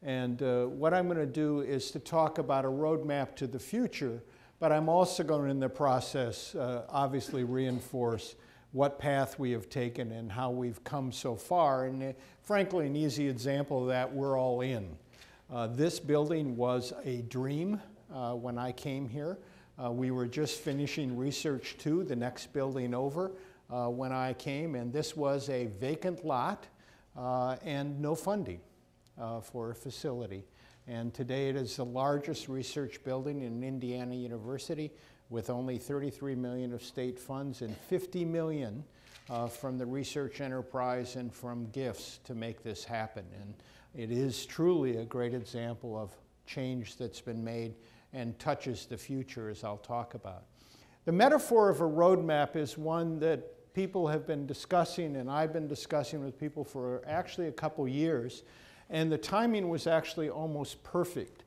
And what I'm going to do is to talk about a roadmap to the future, but I'm also going to, in the process, obviously reinforce what path we have taken and how we've come so far. And frankly, an easy example of that, we're all in. This building was a dream when I came here. We were just finishing Research 2, the next building over, when I came, and this was a vacant lot and no funding for a facility. And today it is the largest research building in Indiana University with only $33 million of state funds and $50 million from the research enterprise and from gifts to make this happen. And it is truly a great example of change that's been made and touches the future, as I'll talk about. The metaphor of a roadmap is one that people have been discussing, and I've been discussing with people for actually a couple years. And the timing was actually almost perfect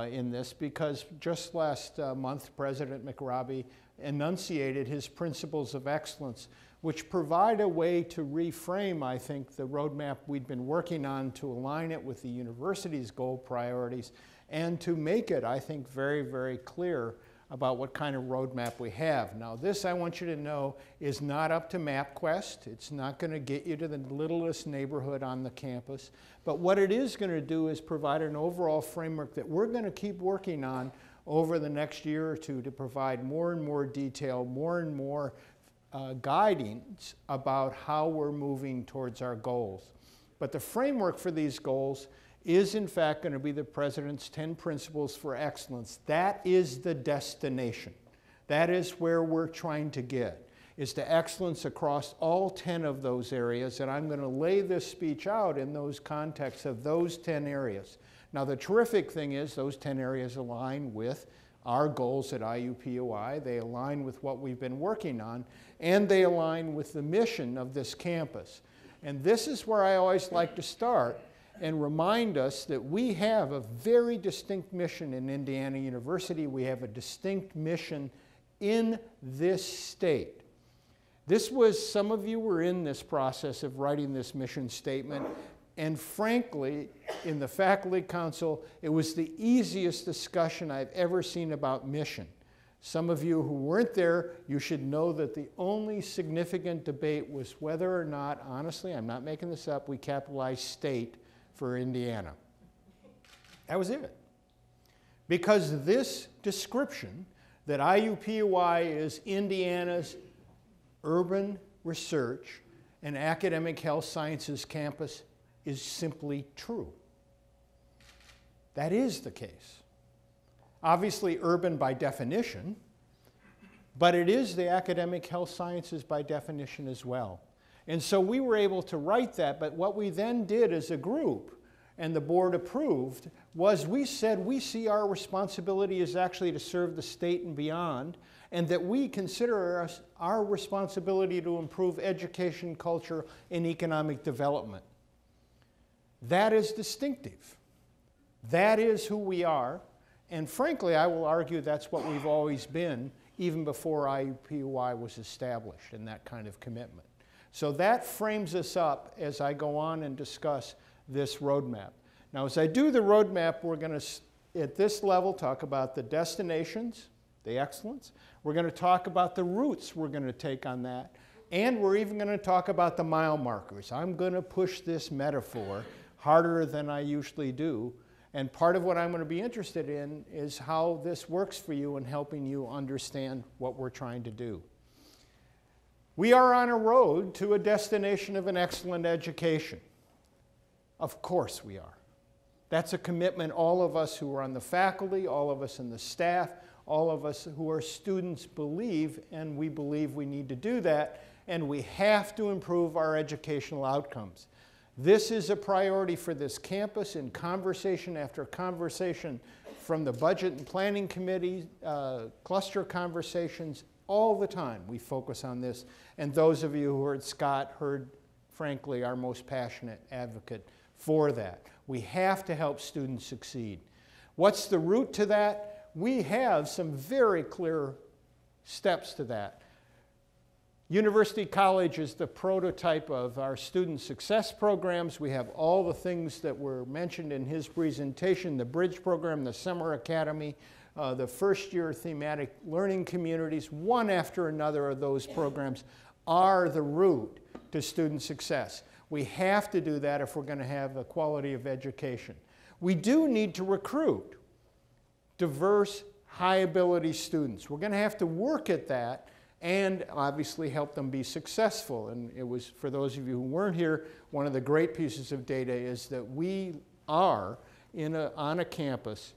in this, because just last month, President McRobbie enunciated his principles of excellence, which provide a way to reframe, I think, the roadmap we'd been working on to align it with the university's goal priorities and to make it, I think, very, very clear about what kind of roadmap we have. Now, this, I want you to know, is not up to MapQuest. It's not going to get you to the littlest neighborhood on the campus. But what it is going to do is provide an overall framework that we're going to keep working on over the next year or two to provide more and more detail, more and more guidance about how we're moving towards our goals. But the framework for these goals is in fact going to be the President's 10 Principles for Excellence. That is the destination. That is where we're trying to get, is to excellence across all 10 of those areas, and I'm going to lay this speech out in those contexts of those 10 areas. Now, the terrific thing is those 10 areas align with our goals at Iupui. They align with what we've been working on, and they align with the mission of this campus. And this is where I always like to start and remind us that we have a very distinct mission in Indiana University. We have a distinct mission in this state. This was, some of you were in this process of writing this mission statement, and frankly, in the faculty council, it was the easiest discussion I've ever seen about mission. Some of you who weren't there, you should know that the only significant debate was whether or not, honestly, I'm not making this up, we capitalized state for Indiana. That was it. Because this description that Iupui is Indiana's urban research and academic health sciences campus is simply true. That is the case. Obviously urban by definition, but it is the academic health sciences by definition as well. And so we were able to write that, but what we then did as a group, and the board approved, was we said we see our responsibility as actually to serve the state and beyond, and that we consider our responsibility to improve education, culture, and economic development. That is distinctive. That is who we are, and frankly, I will argue that's what we've always been, even before Iupui was established, and that kind of commitment. So that frames us up as I go on and discuss this roadmap. Now, as I do the roadmap, we're going to, at this level, talk about the destinations, the excellence. We're going to talk about the routes we're going to take on that. And we're even going to talk about the mile markers. I'm going to push this metaphor harder than I usually do. And part of what I'm going to be interested in is how this works for you in helping you understand what we're trying to do. We are on a road to a destination of an excellent education. Of course we are. That's a commitment all of us who are on the faculty, all of us in the staff, all of us who are students believe, and we believe we need to do that, and we have to improve our educational outcomes. This is a priority for this campus in conversation after conversation from the Budget and Planning Committee, cluster conversations, all the time we focus on this. And those of you who heard Scott heard, frankly, our most passionate advocate for that. We have to help students succeed. What's the route to that? We have some very clear steps to that. University College is the prototype of our student success programs. We have all the things that were mentioned in his presentation, the Bridge program, the Summer Academy, the first-year thematic learning communities. One after another of those programs are the route to student success. We have to do that if we're going to have a quality of education. We do need to recruit diverse, high-ability students. We're going to have to work at that and obviously help them be successful. And it was, for those of you who weren't here, one of the great pieces of data is that we are on a campus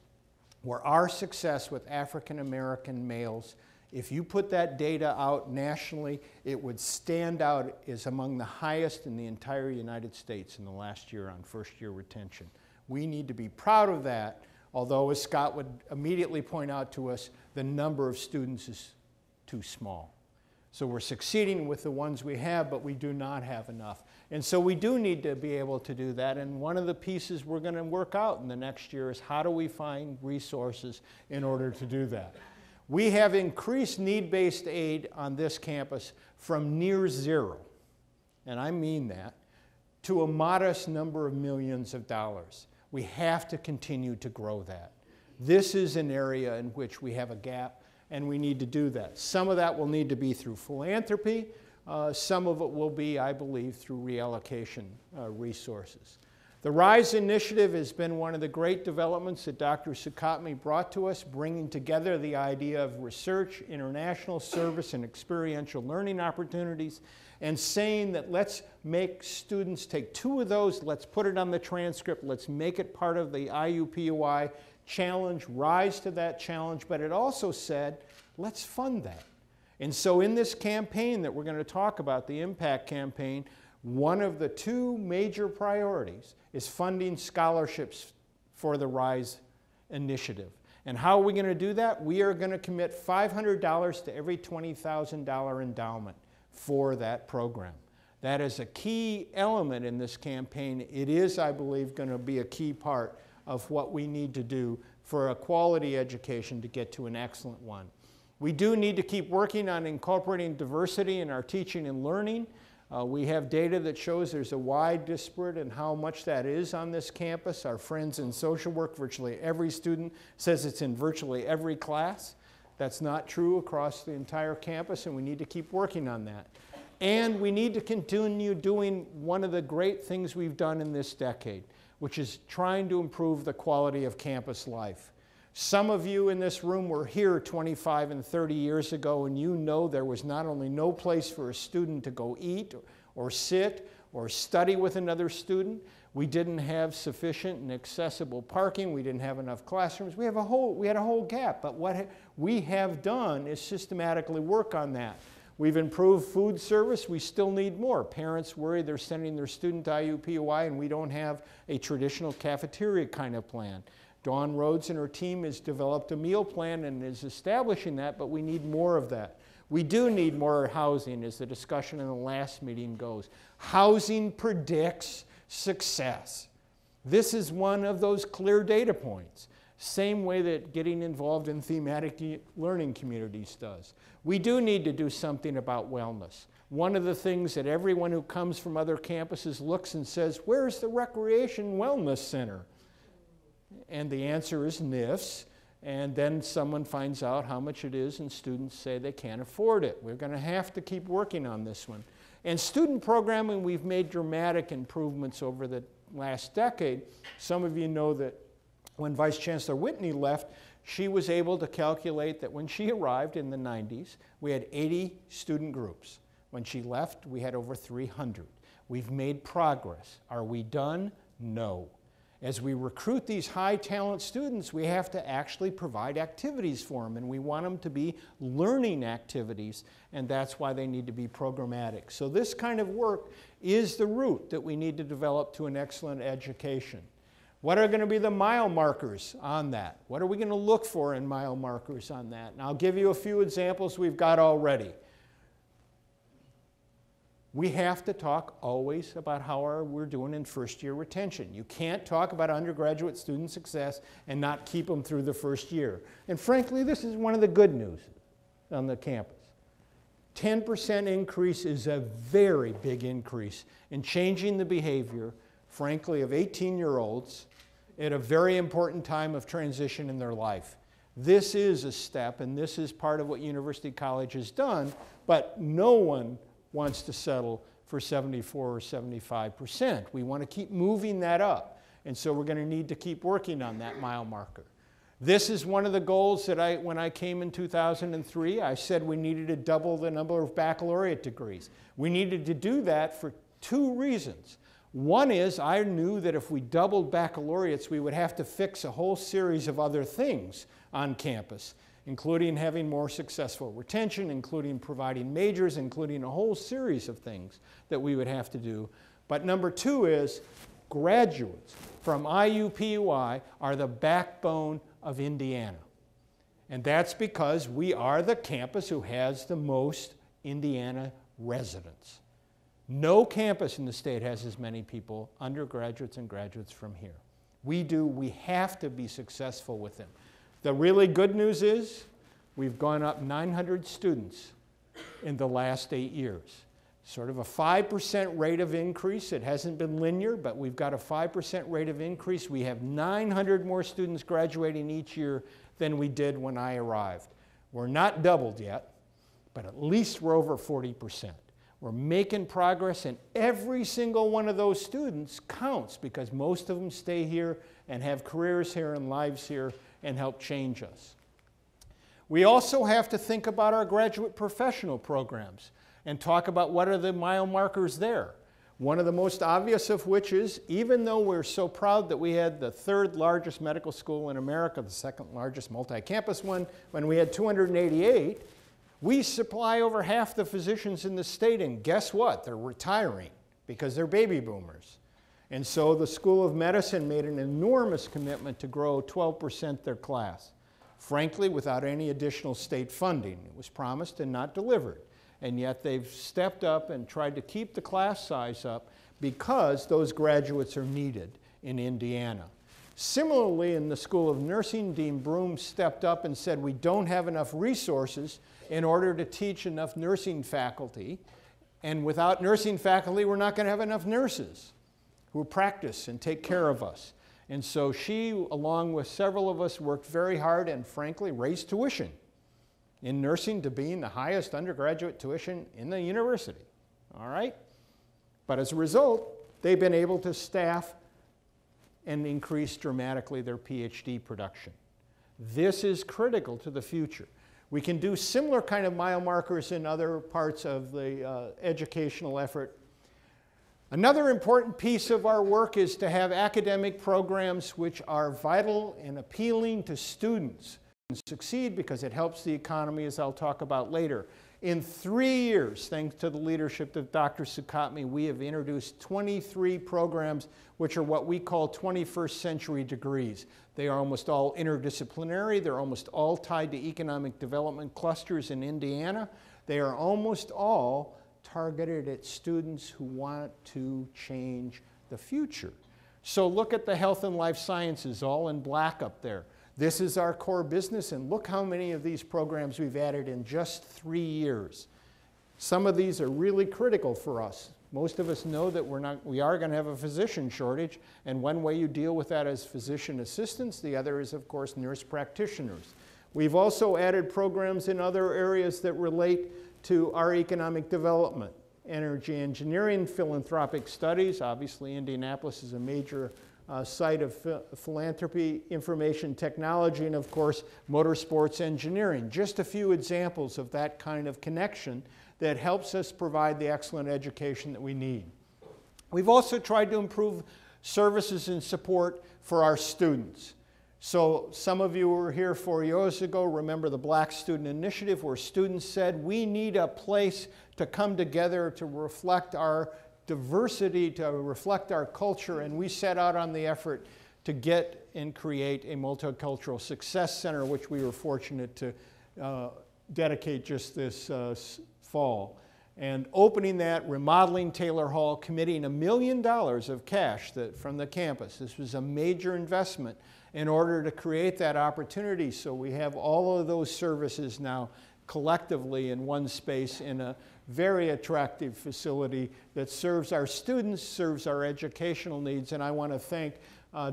where our success with African American males, if you put that data out nationally, it would stand out as among the highest in the entire United States in the last year on first-year retention. We need to be proud of that, although as Scott would immediately point out to us, the number of students is too small. So we're succeeding with the ones we have, but we do not have enough. And so we do need to be able to do that. And one of the pieces we're going to work out in the next year is how do we find resources in order to do that. We have increased need-based aid on this campus from near zero, and I mean that, to a modest number of millions of dollars. We have to continue to grow that. This is an area in which we have a gap, and we need to do that. Some of that will need to be through philanthropy. Some of it will be, I believe, through reallocation resources. The RISE initiative has been one of the great developments that Dr. Sukhatme brought to us, bringing together the idea of research, international service, and experiential learning opportunities, and saying that let's make students take two of those, let's put it on the transcript, let's make it part of the Iupui challenge, rise to that challenge, but it also said, let's fund that. And so in this campaign that we're going to talk about, the impact campaign, one of the two major priorities is funding scholarships for the RISE initiative. And how are we going to do that? We are going to commit $500 to every $20,000 endowment for that program. That is a key element in this campaign. It is, I believe, going to be a key part of what we need to do for a quality education to get to an excellent one. We do need to keep working on incorporating diversity in our teaching and learning. We have data that shows there's a wide disparate in how much that is on this campus. Our friends in social work, virtually every student says it's in virtually every class. That's not true across the entire campus, and we need to keep working on that. And we need to continue doing one of the great things we've done in this decade, which is trying to improve the quality of campus life. Some of you in this room were here 25 and 30 years ago, and you know there was not only no place for a student to go eat or sit or study with another student, we didn't have sufficient and accessible parking, we didn't have enough classrooms, we had a whole gap. But what we have done is systematically work on that. We've improved food service, we still need more. Parents worry they're sending their student to Iupui and we don't have a traditional cafeteria kind of plan. Dawn Rhodes and her team has developed a meal plan and is establishing that, but we need more of that. We do need more housing, as the discussion in the last meeting goes. Housing predicts success. This is one of those clear data points. Same way that getting involved in thematic learning communities does. We do need to do something about wellness. One of the things that everyone who comes from other campuses looks and says, where's the Recreation Wellness Center? And the answer is NIFS, and then someone finds out how much it is and students say they can't afford it. We're going to have to keep working on this one. And student programming, we've made dramatic improvements over the last decade. Some of you know that when Vice Chancellor Whitney left, she was able to calculate that when she arrived in the 90s, we had 80 student groups. When she left, we had over 300. We've made progress. Are we done? No. As we recruit these high-talent students, we have to actually provide activities for them, and we want them to be learning activities, and that's why they need to be programmatic. So this kind of work is the route that we need to develop to an excellent education. What are going to be the mile markers on that? What are we going to look for in mile markers on that? And I'll give you a few examples we've got already. We have to talk always about how we're doing in first-year retention. You can't talk about undergraduate student success and not keep them through the first year. And frankly, this is one of the good news on the campus. 10% increase is a very big increase in changing the behavior, frankly, of 18-year-olds at a very important time of transition in their life. This is a step, and this is part of what University College has done, but no one wants to settle for 74 or 75%. We want to keep moving that up, and so we're going to need to keep working on that mile marker. This is one of the goals that when I came in 2003, I said we needed to double the number of baccalaureate degrees. We needed to do that for two reasons. One is I knew that if we doubled baccalaureates, we would have to fix a whole series of other things on campus, including having more successful retention, including providing majors, including a whole series of things that we would have to do. But number two is graduates from Iupui are the backbone of Indiana. And that's because we are the campus who has the most Indiana residents. No campus in the state has as many people, undergraduates and graduates, from here. We do. We have to be successful with them. The really good news is we've gone up 900 students in the last 8 years. Sort of a 5% rate of increase. It hasn't been linear, but we've got a 5% rate of increase. We have 900 more students graduating each year than we did when I arrived. We're not doubled yet, but at least we're over 40%. We're making progress, and every single one of those students counts because most of them stay here and have careers here and lives here and help change us. We also have to think about our graduate professional programs and talk about what are the mile markers there. One of the most obvious of which is, even though we're so proud that we had the third largest medical school in America, the second largest multi-campus one, when we had 288, we supply over half the physicians in the state, and guess what? They're retiring because they're baby boomers. And so the School of Medicine made an enormous commitment to grow 12% their class, frankly, without any additional state funding. It was promised and not delivered. And yet they've stepped up and tried to keep the class size up because those graduates are needed in Indiana. Similarly, in the School of Nursing, Dean Broom stepped up and said we don't have enough resources in order to teach enough nursing faculty. And without nursing faculty, we're not going to have enough nurses who practice and take care of us. And so she, along with several of us, worked very hard and frankly raised tuition in nursing to being the highest undergraduate tuition in the university. All right? But as a result, they've been able to staff and increase dramatically their PhD production. This is critical to the future. We can do similar kind of mile markers in other parts of the educational effort. Another important piece of our work is to have academic programs which are vital and appealing to students and succeed because it helps the economy, as I'll talk about later. In 3 years, thanks to the leadership of Dr. Sukatmi, we have introduced 23 programs which are what we call 21st century degrees. They are almost all interdisciplinary. They're almost all tied to economic development clusters in Indiana. They are almost all targeted at students who want to change the future. So look at the health and life sciences, all in black up there. This is our core business, and look how many of these programs we've added in just 3 years. Some of these are really critical for us. Most of us know that we are going to have a physician shortage, and one way you deal with that is physician assistants. The other is, of course, nurse practitioners. We've also added programs in other areas that relate to our economic development, energy engineering, philanthropic studies. Obviously, Indianapolis is a major site of philanthropy, information technology, and of course, motorsports engineering. Just a few examples of that kind of connection that helps us provide the excellent education that we need. We've also tried to improve services and support for our students. So some of you who were here 4 years ago remember the Black Student Initiative, where students said we need a place to come together to reflect our diversity, to reflect our culture, and we set out on the effort to get and create a multicultural success center, which we were fortunate to dedicate just this fall. And opening that, remodeling Taylor Hall, committing $1 million of cash from the campus. This was a major investment in order to create that opportunity, so we have all of those services now collectively in one space in a very attractive facility that serves our students, serves our educational needs. And I want to thank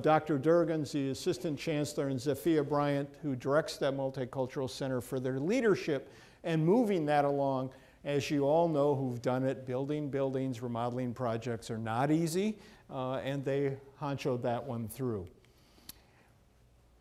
Dr. Durgans, the Assistant Chancellor, and Zafia Bryant, who directs that Multicultural Center, for their leadership and moving that along. As you all know who've done it, building buildings, remodeling projects are not easy, and they honchoed that one through.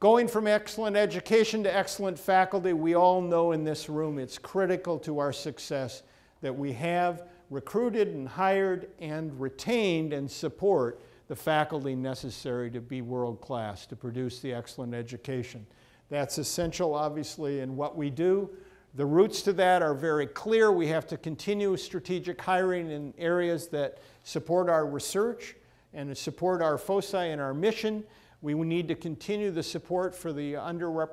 Going from excellent education to excellent faculty, we all know in this room it's critical to our success that we have recruited and hired and retained and support the faculty necessary to be world-class, to produce the excellent education. That's essential, obviously, in what we do. The roots to that are very clear. We have to continue strategic hiring in areas that support our research and support our foci and our mission. We need to continue the support for the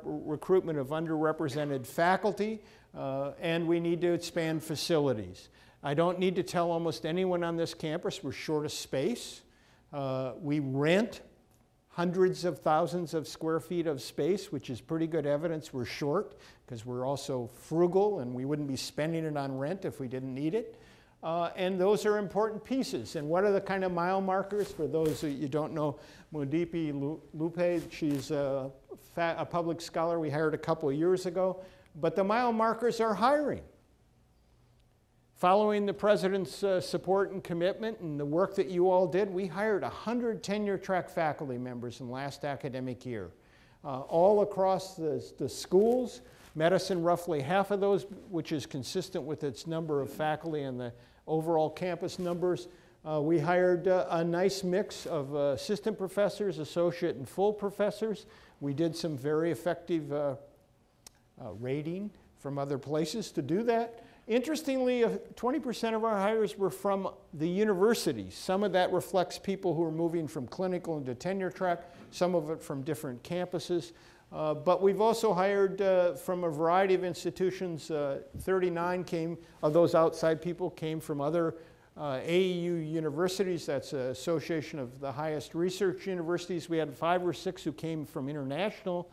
recruitment of underrepresented faculty, and we need to expand facilities. I don't need to tell almost anyone on this campus we're short of space. We rent hundreds of thousands of square feet of space, which is pretty good evidence we're short, because we're also frugal and we wouldn't be spending it on rent if we didn't need it. And those are important pieces. And what are the kind of mile markers? For those that you don't know, Mudipi Lupe, she's a public scholar we hired a couple of years ago. But the mile markers are hiring. Following the President's support and commitment and the work that you all did, we hired 100 tenure-track faculty members in last academic year. All across the schools, medicine roughly half of those, which is consistent with its number of faculty and the overall campus numbers. We hired a nice mix of assistant professors, associate and full professors. We did some very effective rating from other places to do that. Interestingly, 20% of our hires were from the universities. Some of that reflects people who are moving from clinical into tenure track, some of it from different campuses. But we've also hired from a variety of institutions. 39 of those outside people came from other AEU universities. That's an association of the highest research universities. We had 5 or 6 who came from international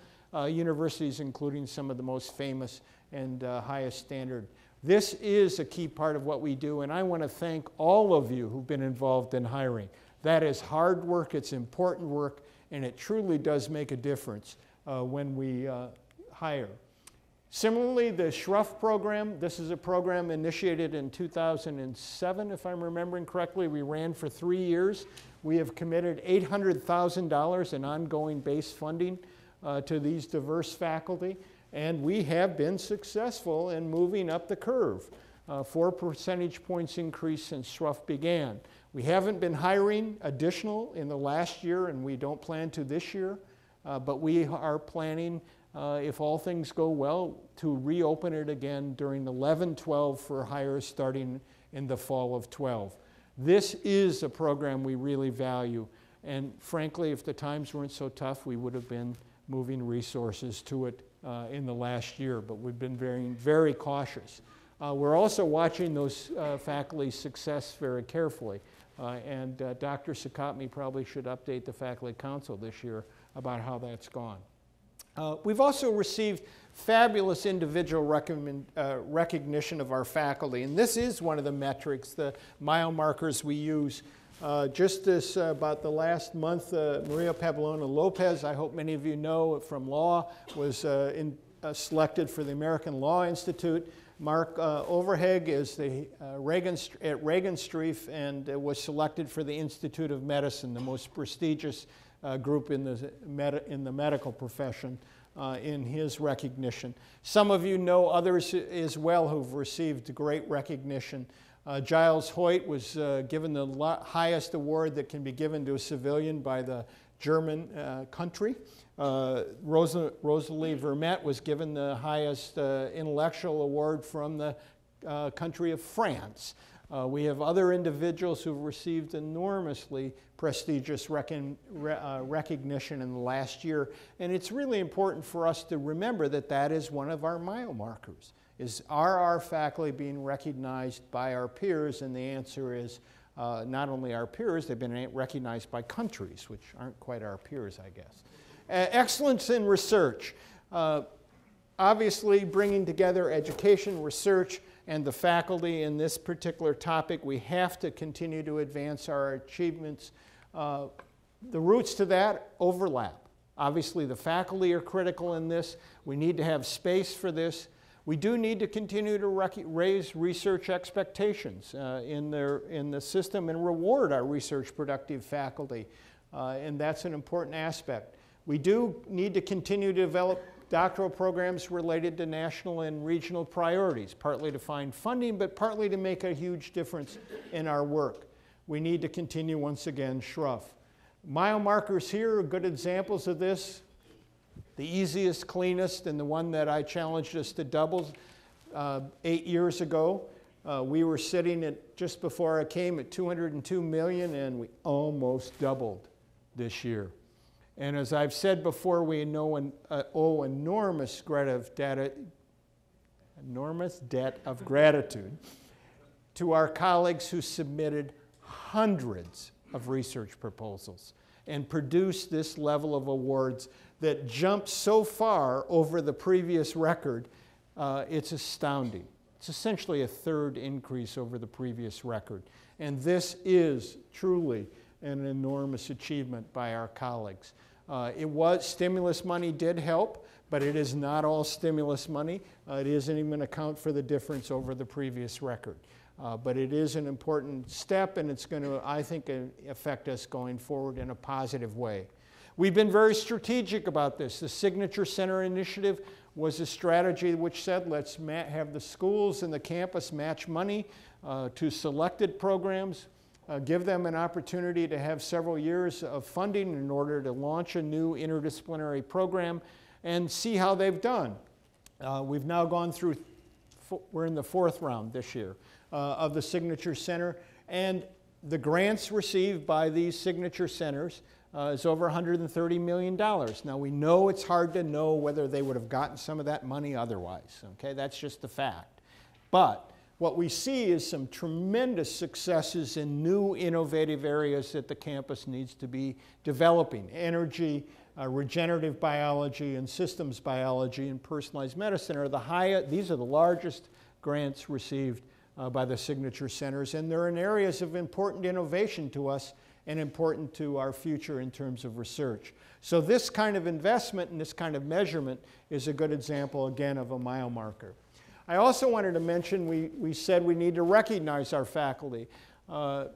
universities, including some of the most famous and highest standard. This is a key part of what we do, and I want to thank all of you who've been involved in hiring. That is hard work, it's important work, and it truly does make a difference when we hire. Similarly, the Schruff program, this is a program initiated in 2007, if I'm remembering correctly. We ran for 3 years. We have committed $800,000 in ongoing base funding to these diverse faculty. And we have been successful in moving up the curve. 4 percentage points increase since Schruff began. We haven't been hiring additional in the last year, and we don't plan to this year. But we are planning, if all things go well, to reopen it again during 11-12 for hires starting in the fall of 12. This is a program we really value. And frankly, if the times weren't so tough, we would have been moving resources to it in the last year, but we've been very, very cautious. We're also watching those faculty's success very carefully, and Dr. Sakatmi probably should update the Faculty Council this year about how that's gone. We've also received fabulous individual recognition of our faculty, and this is one of the metrics, the mile markers we use. Just this, about the last month, Maria Pabellona Lopez, I hope many of you know from law, was selected for the American Law Institute. Mark Overheg is at Regenstrief and was selected for the Institute of Medicine, the most prestigious group in the medical profession, in his recognition. Some of you know others as well who've received great recognition. Giles Hoyt was given the highest award that can be given to a civilian by the German country. Rosalie Vermette was given the highest intellectual award from the country of France. We have other individuals who've received enormously prestigious recognition in the last year, and it's really important for us to remember that that is one of our mile markers. Are our faculty being recognized by our peers? And the answer is not only our peers, they've been recognized by countries, which aren't quite our peers, I guess. Excellence in research. obviously, bringing together education, research, and the faculty in this particular topic, we have to continue to advance our achievements. The roots to that overlap. Obviously, the faculty are critical in this. We need to have space for this. We do need to continue to raise research expectations in the system and reward our research productive faculty. And that's an important aspect. We do need to continue to develop doctoral programs related to national and regional priorities, partly to find funding, but partly to make a huge difference in our work. We need to continue, once again, SHRUF. Mile markers here are good examples of this. The easiest, cleanest, and the one that I challenged us to double 8 years ago. We were sitting at, just before I came, at 202 million, and we almost doubled this year. And as I've said before, we owe enormous debt of gratitude to our colleagues who submitted hundreds of research proposals and produced this level of awards that jumped so far over the previous record. It's astounding. It's essentially a third increase over the previous record. And this is truly an enormous achievement by our colleagues. Stimulus money did help, but it is not all stimulus money. It isn't even going to account for the difference over the previous record. But it is an important step, and it's going to, I think, affect us going forward in a positive way. We've been very strategic about this. The Signature Center Initiative was a strategy which said, let's have the schools and the campus match money to selected programs, give them an opportunity to have several years of funding in order to launch a new interdisciplinary program and see how they've done. We've now gone through, we're in the 4th round this year of the Signature Center, and the grants received by these Signature Centers is over $130 million. Now, we know it's hard to know whether they would have gotten some of that money otherwise, okay? That's just the fact. But what we see is some tremendous successes in new innovative areas that the campus needs to be developing. Energy, regenerative biology, and systems biology, and personalized medicine are these are the largest grants received by the Signature Centers, and they're in areas of important innovation to us and important to our future in terms of research. So this kind of investment and this kind of measurement is a good example, again, of a mile marker. I also wanted to mention, we said we need to recognize our faculty. The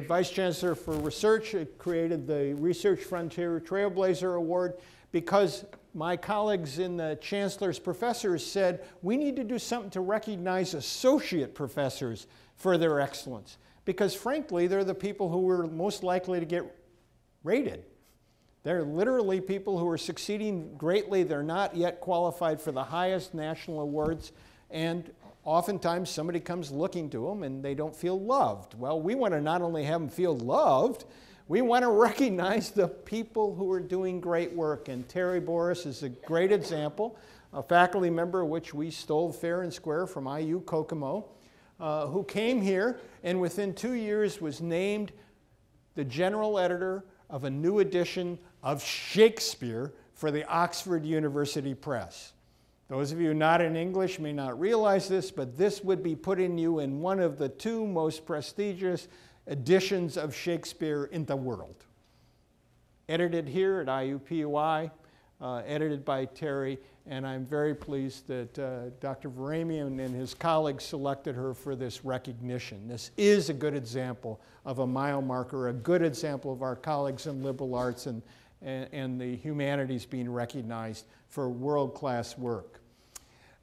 Vice Chancellor for Research created the Research Frontier Trailblazer Award because my colleagues in the Chancellor's professors said we need to do something to recognize associate professors for their excellence. Because frankly, they're the people who are most likely to get rated. They're literally people who are succeeding greatly. They're not yet qualified for the highest national awards. And oftentimes somebody comes looking to them and they don't feel loved. Well, we want to not only have them feel loved, we want to recognize the people who are doing great work. And Terry Boris is a great example, a faculty member which we stole fair and square from IU Kokomo, who came here and within 2 years was named the general editor of a new edition of Shakespeare for the Oxford University Press. Those of you not in English may not realize this, but this would be putting you in one of the 2 most prestigious editions of Shakespeare in the world. Edited here at Iupui, edited by Terry, and I'm very pleased that Dr. Varamian and his colleagues selected her for this recognition. This is a good example of a mile marker, a good example of our colleagues in liberal arts and the humanities being recognized for world-class work.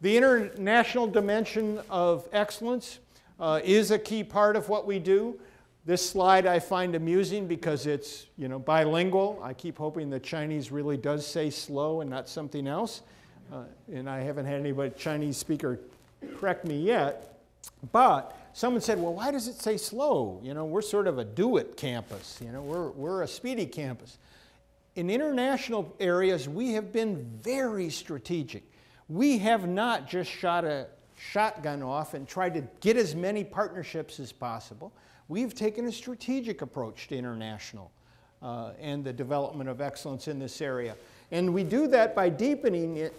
The international dimension of excellence is a key part of what we do. This slide I find amusing because it's, bilingual. I keep hoping the Chinese really does say slow and not something else. And I haven't had anybody Chinese speaker correct me yet. But someone said, well, why does it say slow? We're sort of a do-it campus. We're a speedy campus. In international areas, we have been very strategic. We have not just shot a shotgun off and tried to get as many partnerships as possible. We've taken a strategic approach to international and the development of excellence in this area. And we do that by deepening it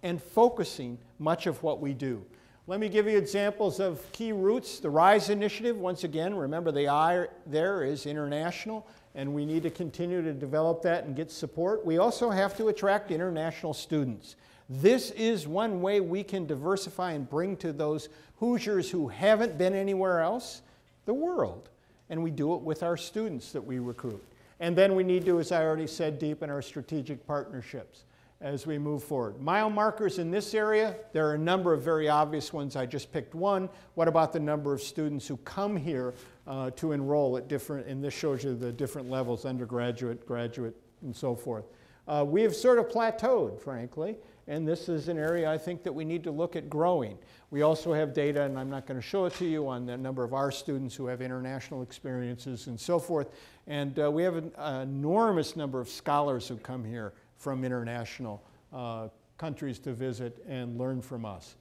and focusing much of what we do. Let me give you examples of key roots. The RISE initiative, once again, remember the I there is international, and we need to continue to develop that and get support. We also have to attract international students. This is one way we can diversify and bring to those Hoosiers who haven't been anywhere else the world. And we do it with our students that we recruit. And then we need to, as I already said, deepen our strategic partnerships as we move forward. Mile markers in this area, there are a number of very obvious ones. I just picked one. What about the number of students who come here to enroll at different, and this shows you the different levels, undergraduate, graduate, and so forth. We have sort of plateaued, frankly, and this is an area I think that we need to look at growing. We also have data, and I'm not going to show it to you, on the number of our students who have international experiences and so forth. And we have an enormous number of scholars who come here from international countries to visit and learn from us.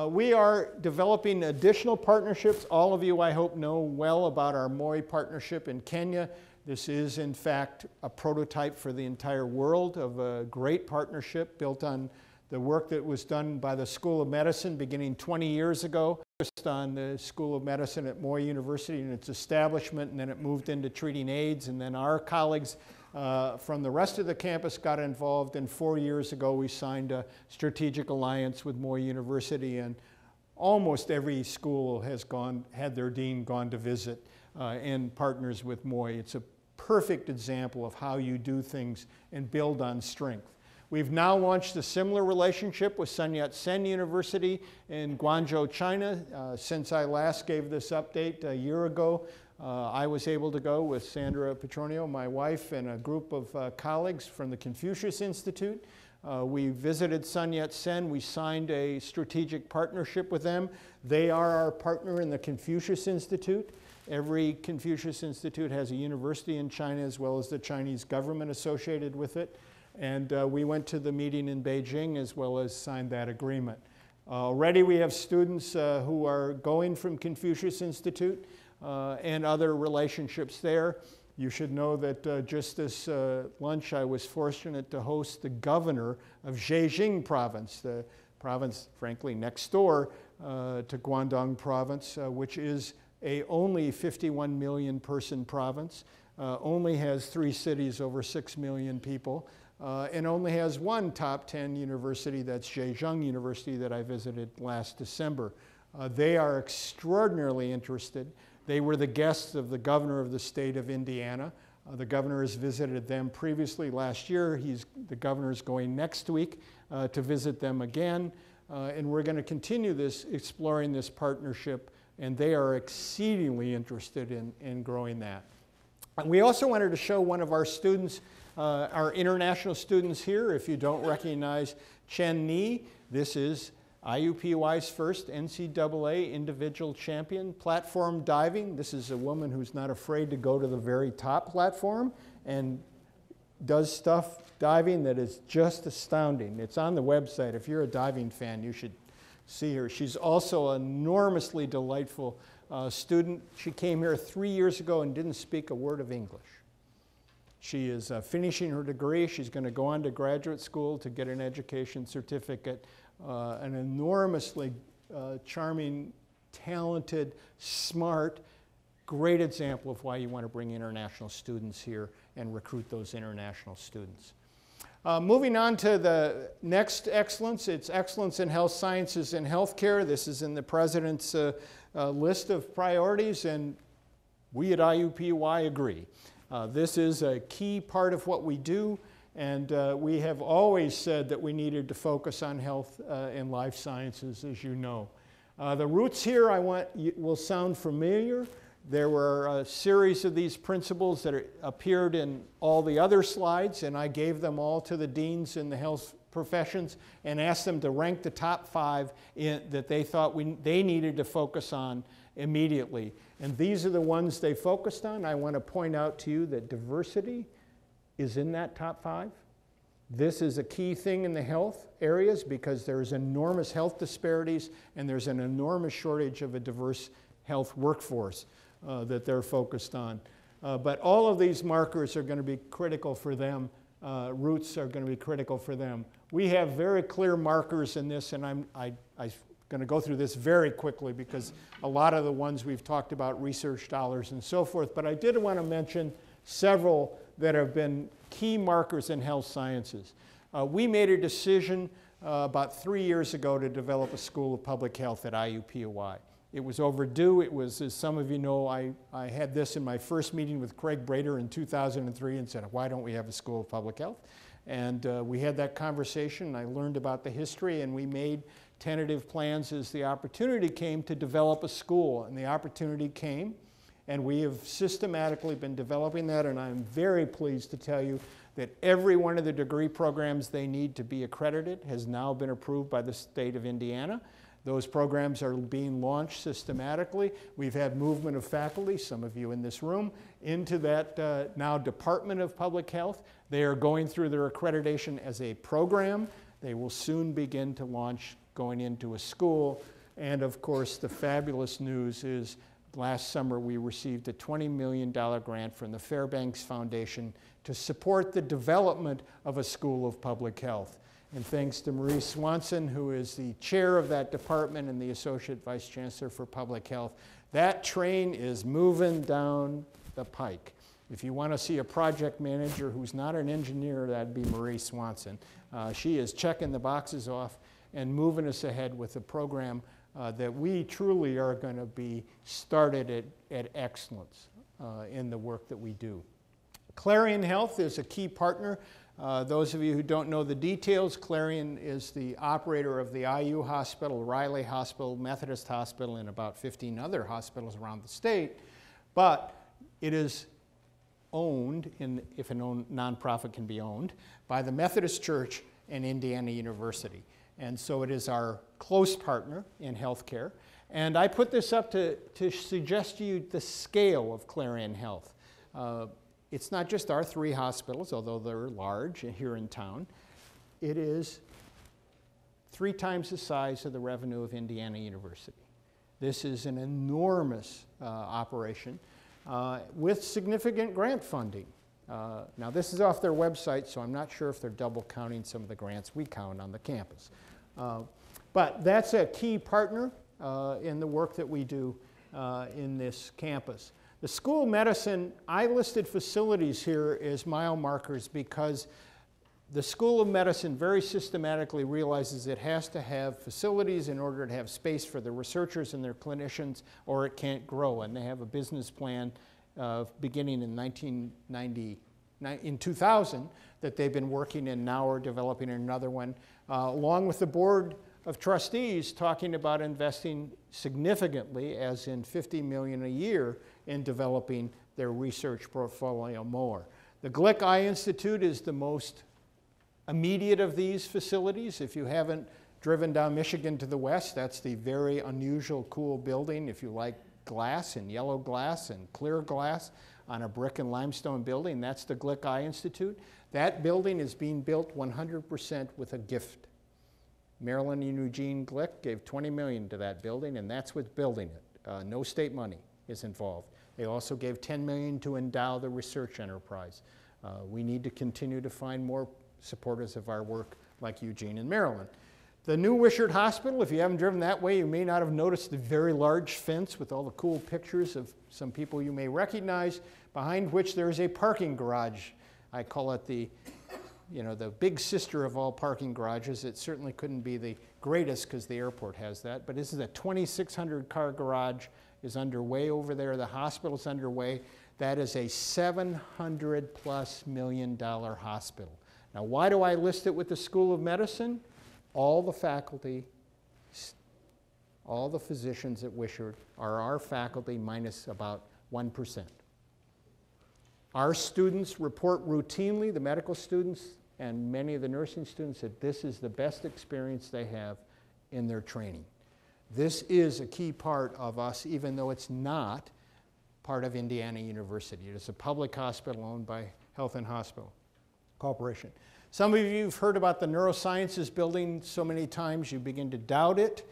We are developing additional partnerships. All of you, I hope, know well about our MOI partnership in Kenya. This is, in fact, a prototype for the entire world of a great partnership built on the work that was done by the School of Medicine beginning 20 years ago, focused on the School of Medicine at Moi University and its establishment, and then it moved into treating AIDS, and then our colleagues from the rest of the campus got involved, and 4 years ago we signed a strategic alliance with Moi University, and almost every school has had their dean gone to visit and partners with Moi. It's a perfect example of how you do things and build on strength. We've now launched a similar relationship with Sun Yat-sen University in Guangzhou, China. Since I last gave this update a year ago, I was able to go with Sandra Petronio, my wife, and a group of colleagues from the Confucius Institute. We visited Sun Yat-sen. We signed a strategic partnership with them. They are our partner in the Confucius Institute. Every Confucius Institute has a university in China as well as the Chinese government associated with it. And we went to the meeting in Beijing as well as signed that agreement. Already we have students who are going from Confucius Institute and other relationships there. You should know that just this lunch I was fortunate to host the governor of Zhejiang province, the province, frankly, next door to Guangdong province, which is a only 51 million person province, only has 3 cities over 6 million people, and only has one top 10 university, that's Zhejiang University that I visited last December. They are extraordinarily interested. They were the guests of the governor of the state of Indiana. The governor has visited them previously last year. The governor is going next week to visit them again. And we're going to continue exploring this partnership, and they are exceedingly interested in growing that. And we also wanted to show one of our students, our international students here. If you don't recognize Chen Ni, this is Iupui's first NCAA individual champion. Platform diving, this is a woman who's not afraid to go to the very top platform and does stuff diving that is just astounding. It's on the website. If you're a diving fan, you should see her. She's also an enormously delightful student. She came here 3 years ago and didn't speak a word of English. She is finishing her degree. She's going to go on to graduate school to get an education certificate. An enormously charming, talented, smart, great example of why you want to bring international students here and recruit those international students. Moving on to the next excellence, it's excellence in health sciences and healthcare. This is in the President's list of priorities, and we at IUPUI agree. This is a key part of what we do, and we have always said that we needed to focus on health and life sciences, as you know. The roots here will sound familiar. There were a series of these principles that appeared in all the other slides, and I gave them all to the deans in the health professions and asked them to rank the top 5 that they thought they needed to focus on immediately. And these are the ones they focused on. I want to point out to you that diversity is in that top 5. This is a key thing in the health areas because there's enormous health disparities and there's an enormous shortage of a diverse health workforce that they're focused on. But all of these markers are going to be critical for them routes are going to be critical for them. We have very clear markers in this, and I'm going to go through this very quickly because a lot of the ones we've talked about, research dollars and so forth, but I did want to mention several that have been key markers in health sciences. We made a decision about 3 years ago to develop a School of Public Health at Iupui. It was overdue. It was, as some of you know, I had this in my first meeting with Craig Brader in 2003 and said, why don't we have a School of Public Health? And we had that conversation. I learned about the history, and we made tentative plans as the opportunity came to develop a school. And the opportunity came, and we have systematically been developing that, and I'm very pleased to tell you that every one of the degree programs they need to be accredited has now been approved by the state of Indiana. Those programs are being launched systematically. We've had movement of faculty, some of you in this room, into that now Department of Public Health. They are going through their accreditation as a program. They will soon begin to launch going into a school. And of course, the fabulous news is last summer we received a $20 million grant from the Fairbanks Foundation to support the development of a School of Public Health. And thanks to Marie Swanson, who is the chair of that department and the Associate Vice Chancellor for Public Health, that train is moving down the pike. If you want to see a project manager who's not an engineer, that'd be Marie Swanson. She is checking the boxes off and moving us ahead with a program that we truly are going to be started at excellence in the work that we do. Clarion Health is a key partner. Those of you who don't know the details, Clarion is the operator of the IU Hospital, Riley Hospital, Methodist Hospital, and about 15 other hospitals around the state. But it is owned, if a nonprofit can be owned, by the Methodist Church and Indiana University. And so it is our close partner in healthcare. And I put this up to suggest to you the scale of Clarion Health. It's not just our 3 hospitals, although they're large here in town. It is 3 times the size of the revenue of Indiana University. This is an enormous operation with significant grant funding. Now, this is off their website, so I'm not sure if they're double counting some of the grants we count on the campus. But that's a key partner in the work that we do in this campus. The School of Medicine, I listed facilities here as mile markers because the School of Medicine very systematically realizes it has to have facilities in order to have space for the researchers and their clinicians, or it can't grow. And they have a business plan beginning in 2000 that they've been working in, now are developing another one, along with the Board of Trustees talking about investing significantly, as in $50 million a year, in developing their research portfolio more. The Glick Eye Institute is the most immediate of these facilities. If you haven't driven down Michigan to the west, that's the very unusual, cool building, if you like glass and yellow glass and clear glass on a brick and limestone building. That's the Glick Eye Institute. That building is being built 100% with a gift. Marilyn and Eugene Glick gave $20 million to that building, and that's what's building it. No state money is involved. They also gave $10 million to endow the research enterprise. We need to continue to find more supporters of our work like Eugene and Marilyn. The new Wishart Hospital, if you haven't driven that way, you may not have noticed the very large fence with all the cool pictures of some people you may recognize, behind which there is a parking garage. I call it the big sister of all parking garages. It certainly couldn't be the greatest because the airport has that, but this is a 2,600 car garage is underway over there. The hospital's underway. That is a $700+ million hospital. Now, why do I list it with the School of Medicine? All the faculty, all the physicians at Wishart are our faculty minus about 1%. Our students report routinely, the medical students and many of the nursing students, that this is the best experience they have in their training. This is a key part of us, even though it's not part of Indiana University. It is a public hospital owned by Health and Hospital Corporation. Some of you have heard about the neurosciences building so many times you begin to doubt it.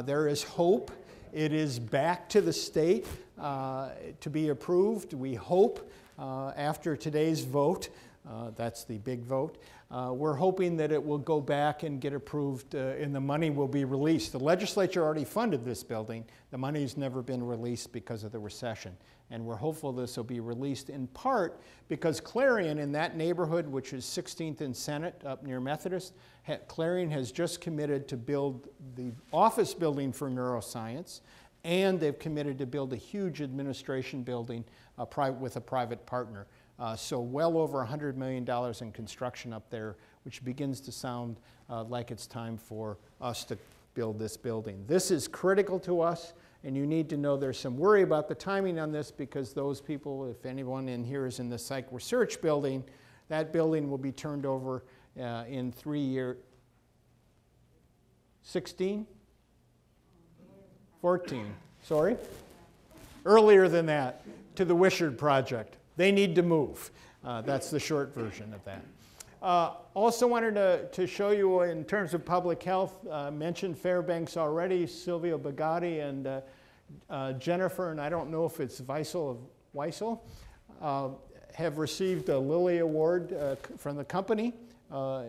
There is hope. It is back to the state to be approved. We hope after today's vote That's the big vote. We're hoping that it will go back and get approved and the money will be released. The legislature already funded this building. The money's never been released because of the recession. And we're hopeful this will be released in part because Clarion in that neighborhood, which is 16th and Senate up near Methodist, Clarion has just committed to build the office building for neuroscience, and they've committed to build a huge administration building with a private partner. So well over $100 million in construction up there, which begins to sound like it's time for us to build this building. This is critical to us, and you need to know there's some worry about the timing on this because those people, if anyone in here is in the psych research building, that building will be turned over in 3 years. 16? 14, sorry? Earlier than that, to the Wishart project. They need to move. That's the short version of that. Also wanted to show you in terms of public health, mentioned Fairbanks already, Silvio Bagatti and Jennifer, and I don't know if it's Weissel, have received a Lilly Award from the company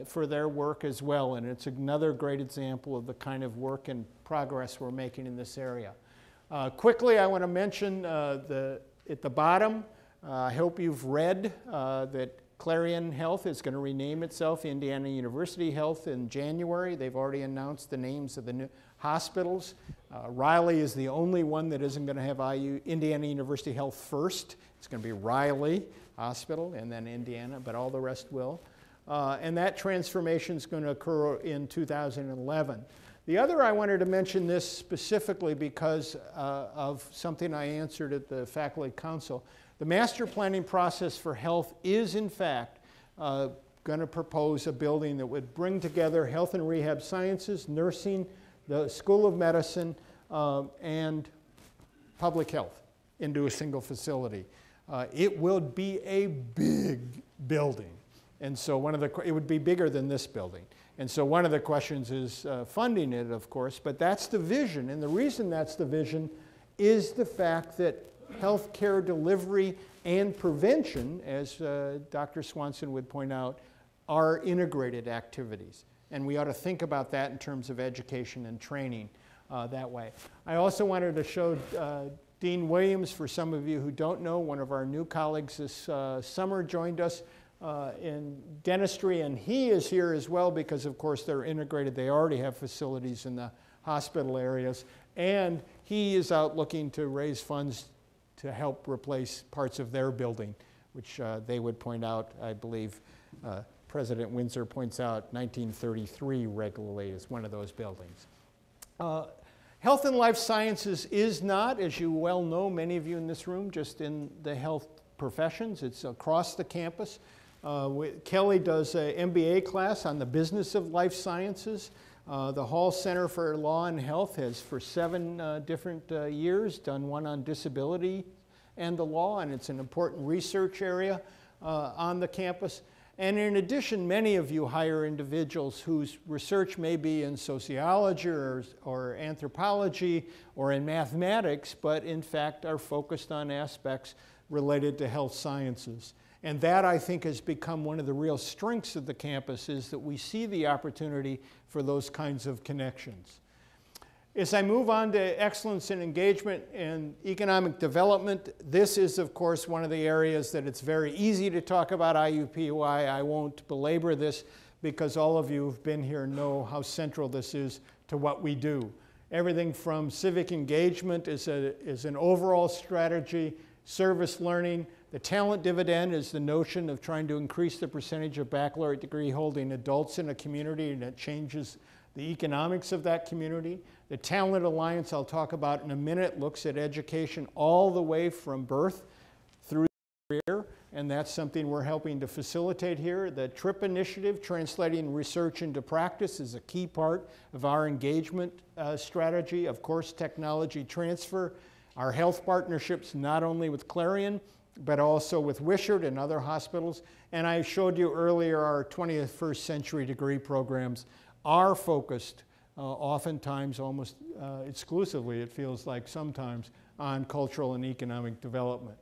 for their work as well, and it's another great example of the kind of work and progress we're making in this area. Quickly, I want to mention at the bottom, I hope you've read that Clarion Health is going to rename itself Indiana University Health in January. They've already announced the names of the new hospitals. Riley is the only one that isn't going to have Indiana University Health first. It's going to be Riley Hospital and then Indiana, but all the rest will. And that transformation is going to occur in 2011. The other, I wanted to mention this specifically because of something I answered at the faculty council. The master planning process for health is, in fact, going to propose a building that would bring together health and rehab sciences, nursing, the School of Medicine, and public health into a single facility. It will be a big building. And so it would be bigger than this building. And so one of the questions is funding it, of course, but that's the vision. And the reason that's the vision is the fact that healthcare delivery and prevention, as Dr. Swanson would point out, are integrated activities. And we ought to think about that in terms of education and training that way. I also wanted to show Dean Williams, for some of you who don't know, one of our new colleagues this summer joined us in dentistry, and he is here as well because, of course, they're integrated. They already have facilities in the hospital areas, and he is out looking to raise funds to help replace parts of their building, which they would point out, I believe, President Windsor points out 1933 regularly as one of those buildings. Health and life sciences is not, as you well know, many of you in this room, just in the health professions. It's across the campus. Kelly does an MBA class on the business of life sciences. The Hall Center for Law and Health has for 7 different years done one on disability and the law, and it's an important research area on the campus. And in addition, many of you hire individuals whose research may be in sociology or anthropology or in mathematics, but in fact are focused on aspects related to health sciences. And that, I think, has become one of the real strengths of the campus, is that we see the opportunity for those kinds of connections. As I move on to excellence in engagement and economic development, this is, of course, one of the areas that it's very easy to talk about Iupui. I won't belabor this because all of you who've been here know how central this is to what we do. Everything from civic engagement is an overall strategy, service learning. The talent dividend is the notion of trying to increase the percentage of baccalaureate degree holding adults in a community, and it changes the economics of that community. The Talent Alliance, I'll talk about in a minute, looks at education all the way from birth through career, and that's something we're helping to facilitate here. The TRIP initiative, translating research into practice, is a key part of our engagement strategy. Of course, technology transfer, our health partnerships not only with Clarion, but also with Wishart and other hospitals. And I showed you earlier our 21st century degree programs are focused oftentimes, almost exclusively, it feels like sometimes, on cultural and economic development.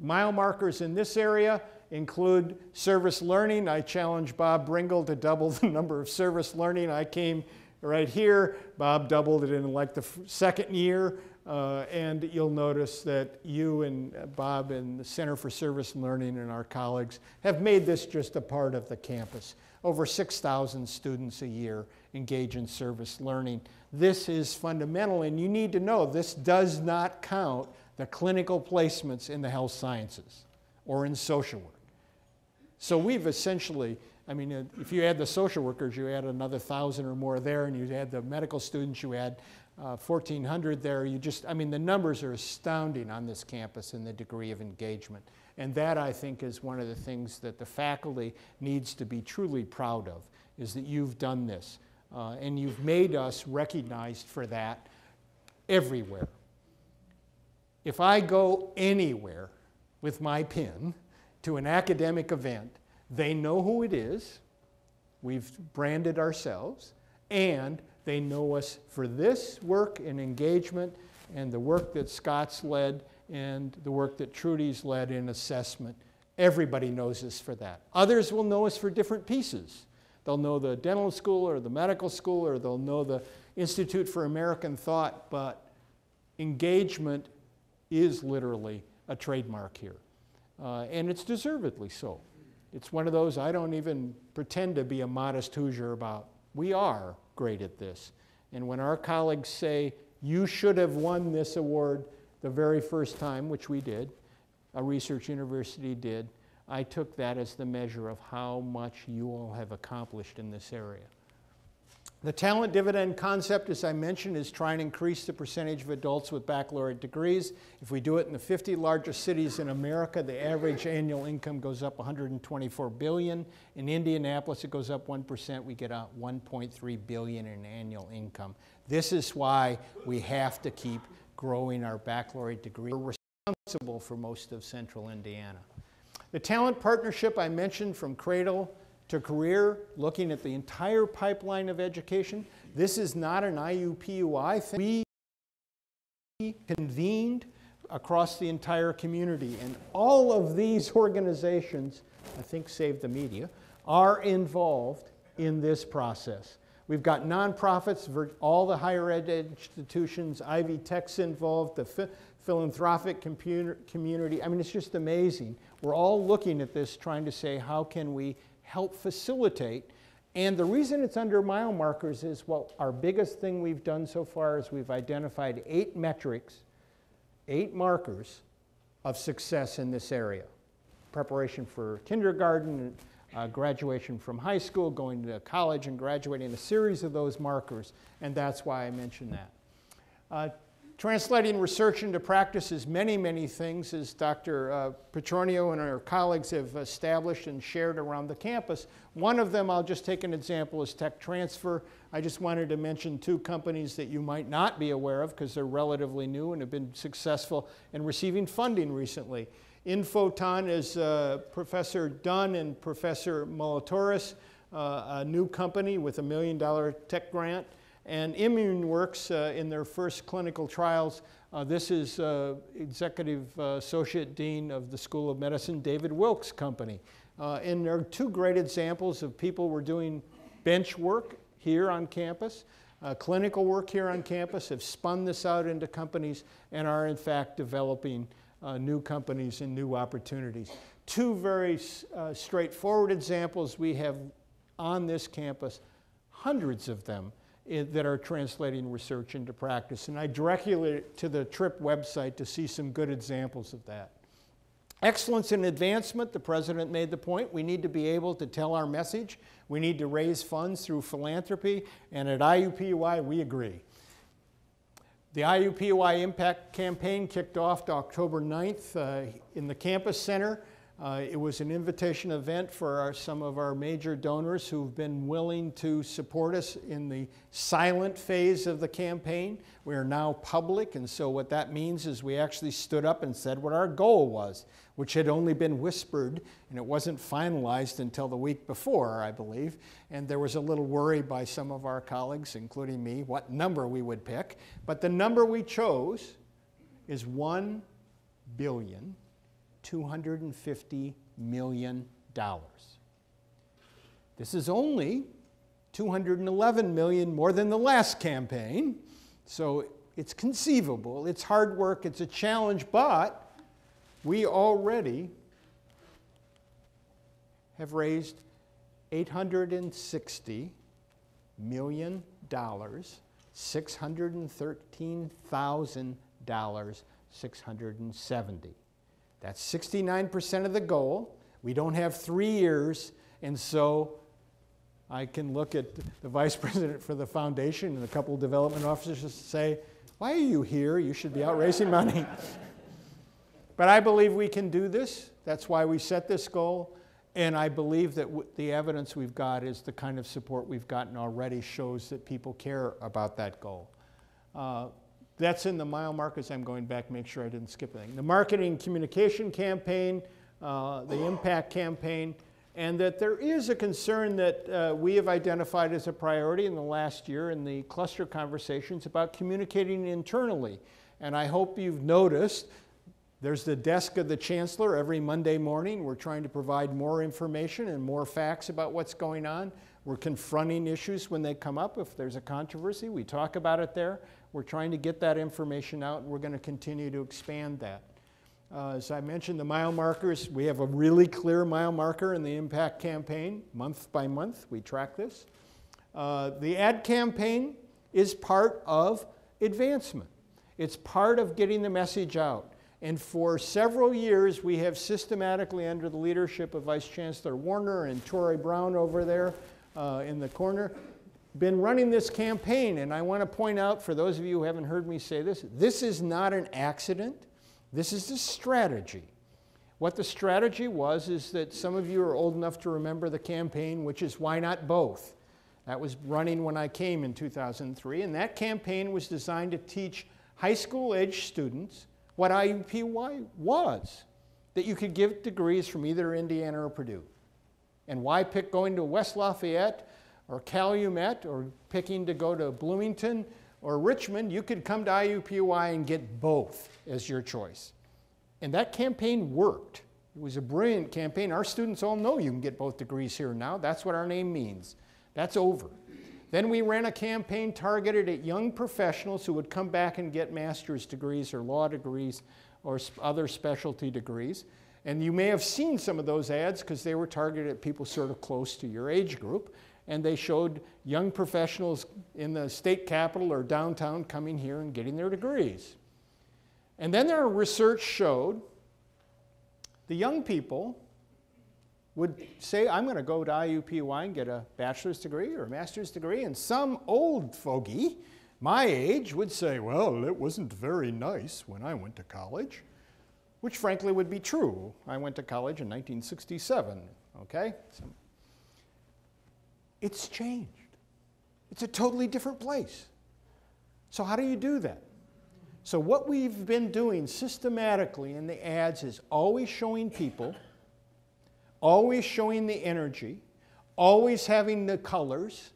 Mile markers in this area include service learning. I challenged Bob Bringle to double the number of service learning. I came right here. Bob doubled it in like the second year. And you'll notice that you and Bob and the Center for Service Learning and our colleagues have made this just a part of the campus. Over 6,000 students a year engage in service learning. This is fundamental, and you need to know this does not count the clinical placements in the health sciences or in social work. So we've essentially, I mean, if you add the social workers, you add another 1,000 or more there, and you add the medical students, you add 1,400 there. I mean, the numbers are astounding on this campus in the degree of engagement. And that, I think, is one of the things that the faculty needs to be truly proud of, is that you've done this. And you've made us recognized for that everywhere. If I go anywhere with my pen to an academic event, they know who it is, we've branded ourselves, and they know us for this work and engagement and the work that Scott's led and the work that Trudy's led in assessment. Everybody knows us for that. Others will know us for different pieces. They'll know the dental school or the medical school, or they'll know the Institute for American Thought, but engagement is literally a trademark here. And it's deservedly so. It's one of those I don't even pretend to be a modest Hoosier about. We are great at this. And when our colleagues say, you should have won this award the very first time, which we did, a research university did, I took that as the measure of how much you all have accomplished in this area. The talent dividend concept, as I mentioned, is trying to increase the percentage of adults with baccalaureate degrees. If we do it in the 50 largest cities in America, the average annual income goes up $124 billion. In Indianapolis, it goes up 1%. We get out $1.3 billion in annual income. This is why we have to keep growing our baccalaureate degree. We're responsible for most of central Indiana. The talent partnership I mentioned, from cradle to career, looking at the entire pipeline of education. This is not an Iupui thing. We convened across the entire community, and all of these organizations, I think save the media, are involved in this process. We've got nonprofits, all the higher ed institutions, Ivy Tech's involved, the philanthropic community. I mean, it's just amazing. We're all looking at this, trying to say, how can we help facilitate? And the reason it's under mile markers is, well, our biggest thing we've done so far is we've identified 8 metrics, 8 markers of success in this area. Preparation for kindergarten, graduation from high school, going to college and graduating, a series of those markers, and that's why I mentioned that. Translating research into practice is many, many things, as Dr. Petronio and our colleagues have established and shared around the campus. One of them, I'll just take an example, is tech transfer. I just wanted to mention 2 companies that you might not be aware of because they're relatively new and have been successful in receiving funding recently. Infoton is Professor Dunn and Professor Molitoris, a new company with $1 million tech grant. And ImmuneWorks, in their first clinical trials, this is Executive Associate Dean of the School of Medicine, David Wilkes' company. And there are 2 great examples of people who are doing bench work here on campus, clinical work here on campus, have spun this out into companies and are in fact developing new companies and new opportunities. 2 very straightforward examples we have on this campus, hundreds of them, that are translating research into practice. And I direct you to the TRIP website to see some good examples of that. Excellence in advancement, the president made the point, we need to be able to tell our message. We need to raise funds through philanthropy, and at Iupui, we agree. The Iupui Impact Campaign kicked off October 9th in the campus center. It was an invitation event for some of our major donors who've been willing to support us in the silent phase of the campaign. We are now public, and so what that means is we actually stood up and said what our goal was, which had only been whispered, and it wasn't finalized until the week before, I believe. And there was a little worry by some of our colleagues, including me, what number we would pick. But the number we chose is $1 billion $250 million. This is only $211 million more than the last campaign, so it's conceivable. It's hard work, it's a challenge, but we already have raised $860 million, $613,000, 670. That's 69% of the goal. We don't have 3 years, and so I can look at the vice president for the foundation and a couple of development officers and say, why are you here? You should be out raising money. But I believe we can do this. That's why we set this goal. And I believe that the evidence we've got is the kind of support we've gotten already shows that people care about that goal. That's in the mile markers. I'm going back, make sure I didn't skip anything. The marketing communication campaign, the impact campaign, and that there is a concern that we have identified as a priority in the last year in the cluster conversations about communicating internally. And I hope you've noticed there's the desk of the chancellor every Monday morning. We're trying to provide more information and more facts about what's going on. We're confronting issues when they come up. If there's a controversy, we talk about it there. We're trying to get that information out, and we're going to continue to expand that. As I mentioned, the mile markers, we have a really clear mile marker in the impact campaign. Month by month, we track this. The ad campaign is part of advancement. It's part of getting the message out. And for several years, we have systematically, under the leadership of Vice Chancellor Warner and Torrey Brown over there in the corner, been running this campaign. And I want to point out, for those of you who haven't heard me say this, this is not an accident. This is the strategy. What the strategy was is that some of you are old enough to remember the campaign, which is Why Not Both? That was running when I came in 2003. And that campaign was designed to teach high school-age students what Iupui was, that you could give degrees from either Indiana or Purdue. And why pick going to West Lafayette or Calumet or picking to go to Bloomington or Richmond? You could come to Iupui and get both as your choice. And that campaign worked. It was a brilliant campaign. Our students all know you can get both degrees here now. That's what our name means. That's over. Then we ran a campaign targeted at young professionals who would come back and get master's degrees or law degrees or other specialty degrees. And you may have seen some of those ads because they were targeted at people sort of close to your age group. And they showed young professionals in the state capitol or downtown coming here and getting their degrees. And then our research showed the young people would say, I'm going to go to Iupui and get a bachelor's degree or a master's degree. And some old fogey, my age, would say, well, it wasn't very nice when I went to college, which frankly would be true. I went to college in 1967, okay? So it's changed. It's a totally different place. So how do you do that? So what we've been doing systematically in the ads is always showing people, always showing the energy, always having the colors,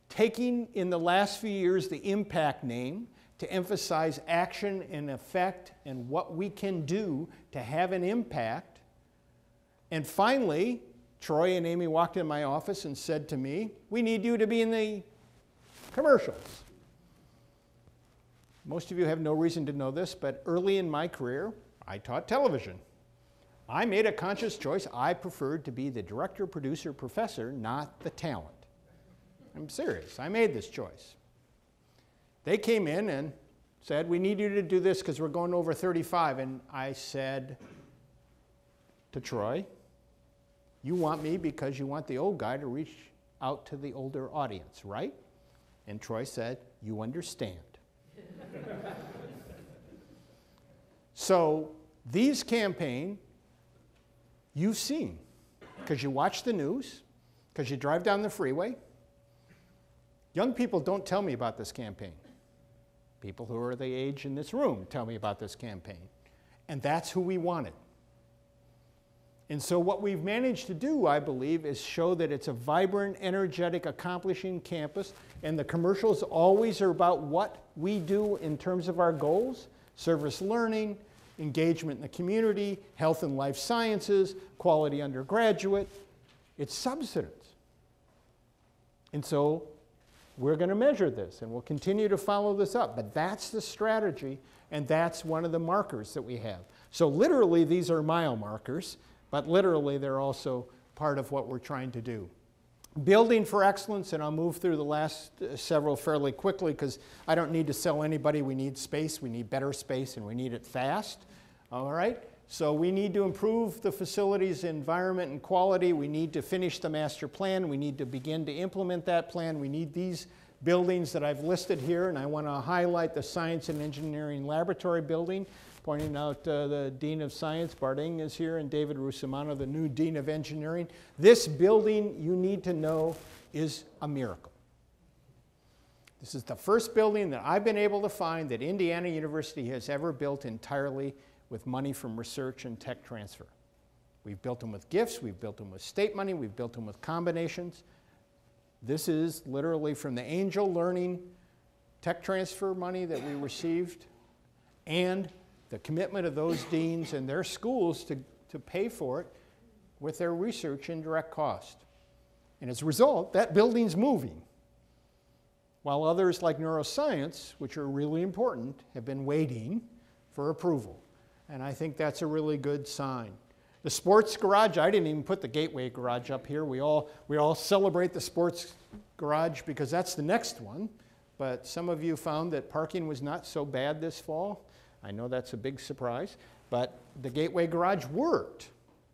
taking in the last few years the impact name to emphasize action and effect and what we can do to have an impact. And finally, Troy and Amy walked in my office and said to me, we need you to be in the commercials. Most of you have no reason to know this, but early in my career, I taught television. I made a conscious choice. I preferred to be the director, producer, professor, not the talent. I'm serious. I made this choice. They came in and said, we need you to do this because we're going over 35. And I said to Troy, you want me because you want the old guy to reach out to the older audience, right? And Troy said, you understand. So these campaigns, you've seen, because you watch the news, because you drive down the freeway. Young people don't tell me about this campaign. People who are the age in this room tell me about this campaign. And that's who we wanted. And so what we've managed to do, I believe, is show that it's a vibrant, energetic, accomplishing campus. And the commercials always are about what we do in terms of our goals, service learning, engagement in the community, health and life sciences, quality undergraduate. It's substance. And so we're going to measure this, and we'll continue to follow this up. But that's the strategy, and that's one of the markers that we have. So literally, these are mile markers, but literally, they're also part of what we're trying to do. Building for excellence, and I'll move through the last several fairly quickly because I don't need to sell anybody. We need space, we need better space, and we need it fast. All right? So we need to improve the facilities environment and quality. We need to finish the master plan. We need to begin to implement that plan. We need these buildings that I've listed here, and I want to highlight the Science and Engineering Laboratory building, pointing out the Dean of Science, Bart Ing, is here, and David Rusumano, the new Dean of Engineering. This building, you need to know, is a miracle. This is the first building that I've been able to find that Indiana University has ever built entirely with money from research and tech transfer. We've built them with gifts, we've built them with state money, we've built them with combinations. This is literally from the angel learning tech transfer money that we received and the commitment of those deans and their schools to pay for it with their research and direct cost. And as a result, that building's moving. While others like neuroscience, which are really important, have been waiting for approval. And I think that's a really good sign. The sports garage, I didn't even put the Gateway garage up here. We all celebrate the sports garage because that's the next one. But some of you found that parking was not so bad this fall. I know that's a big surprise. But the Gateway garage worked,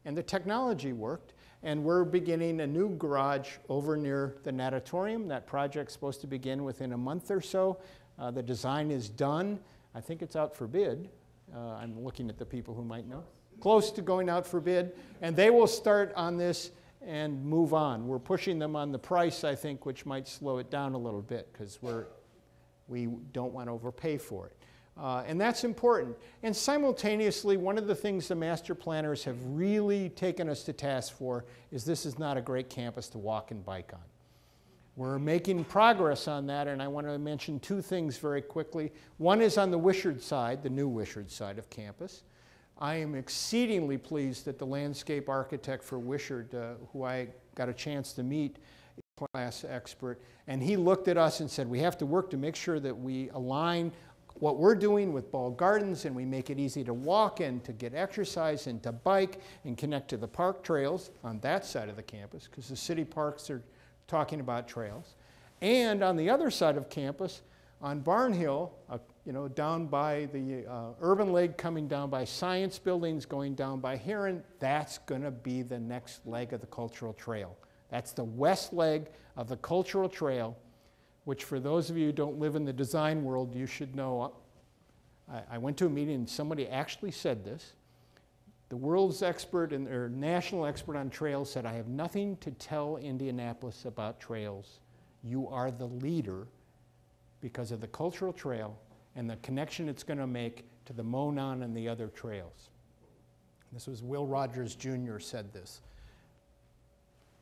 and the technology worked. And we're beginning a new garage over near the natatorium. That project's supposed to begin within a month or so. The design is done. I think it's out for bid. I'm looking at the people who might know. Close to going out for bid. And they will start on this and move on. We're pushing them on the price, I think, which might slow it down a little bit because we don't want to overpay for it. And that's important. And simultaneously, one of the things the master planners have really taken us to task for is this is not a great campus to walk and bike on. We're making progress on that, and I want to mention two things very quickly. One is on the Wishard side, the new Wishard side of campus. I am exceedingly pleased that the landscape architect for Wishard, who I got a chance to meet, is a class expert, and he looked at us and said, we have to work to make sure that we align what we're doing with Ball Gardens and we make it easy to walk and to get exercise and to bike and connect to the park trails on that side of the campus, because the city parks are talking about trails. And on the other side of campus, on Barnhill, down by the Urban Lake, coming down by Science Buildings, going down by Heron, that's going to be the next leg of the cultural trail. That's the west leg of the cultural trail, which for those of you who don't live in the design world, you should know. I went to a meeting and somebody actually said this. The world's expert or national expert on trails said, I have nothing to tell Indianapolis about trails. You are the leader because of the cultural trail and the connection it's going to make to the Monon and the other trails. This was Will Rogers Jr. said this.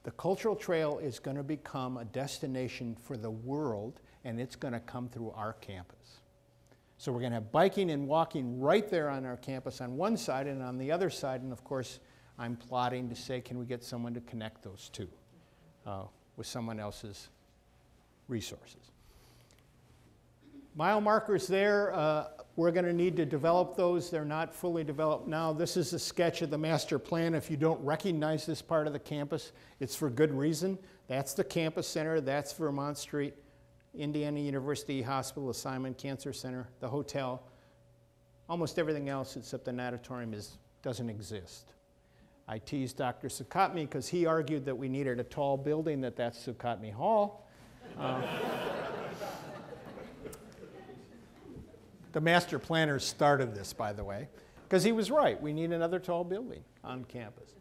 The cultural trail is going to become a destination for the world, and it's going to come through our campus. So we're going to have biking and walking right there on our campus on one side, and on the other side, and of course, I'm plotting to say, can we get someone to connect those two with someone else's resources? Mile markers there, we're going to need to develop those. They're not fully developed now. This is a sketch of the master plan. If you don't recognize this part of the campus, it's for good reason. That's the campus center. That's Vermont Street, Indiana University Hospital, Assignment Cancer Center, the hotel. Almost everything else except the natatorium doesn't exist. I teased Dr. Sukatmi because he argued that we needed a tall building, that's Sukatmi Hall. The master planner started this, by the way, because he was right. We need another tall building on campus.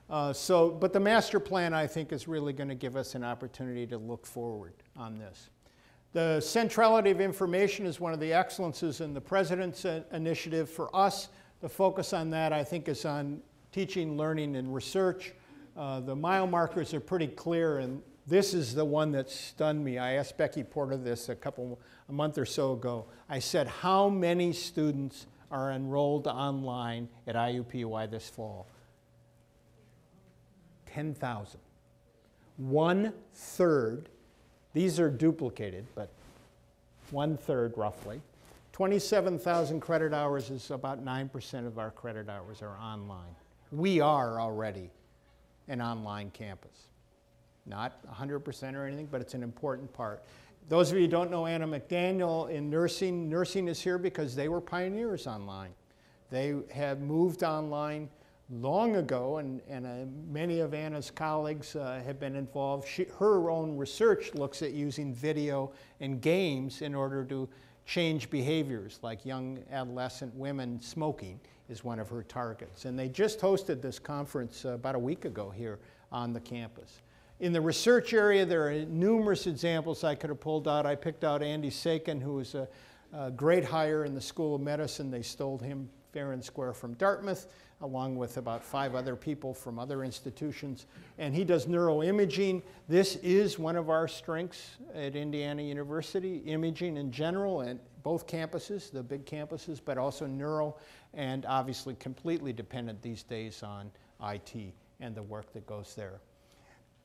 But the master plan, I think, is really going to give us an opportunity to look forward on this. The centrality of information is one of the excellences in the President's initiative. For us, the focus on that, I think, is on teaching, learning, and research. The mile markers are pretty clear, and this is the one that stunned me. I asked Becky Porter this a month or so ago. I said, how many students are enrolled online at Iupui this fall? 10,000. 1/3. These are duplicated, but 1/3 roughly. 27,000 credit hours is about 9% of our credit hours are online. We are already an online campus. Not 100% or anything, but it's an important part. Those of you who don't know Anna McDaniel in nursing, nursing is here because they were pioneers online. They have moved online long ago, and many of Anna's colleagues have been involved. Her own research looks at using video and games in order to change behaviors, like young adolescent women smoking is one of her targets. And they just hosted this conference about a week ago here on the campus. In the research area, there are numerous examples I could have pulled out. I picked out Andy Sakin, who was a great hire in the School of Medicine. They stole him fair and square from Dartmouth, along with about 5 other people from other institutions. And he does neuroimaging. This is one of our strengths at Indiana University, imaging in general, and both campuses, the big campuses, but also neuro, and obviously completely dependent these days on IT and the work that goes there.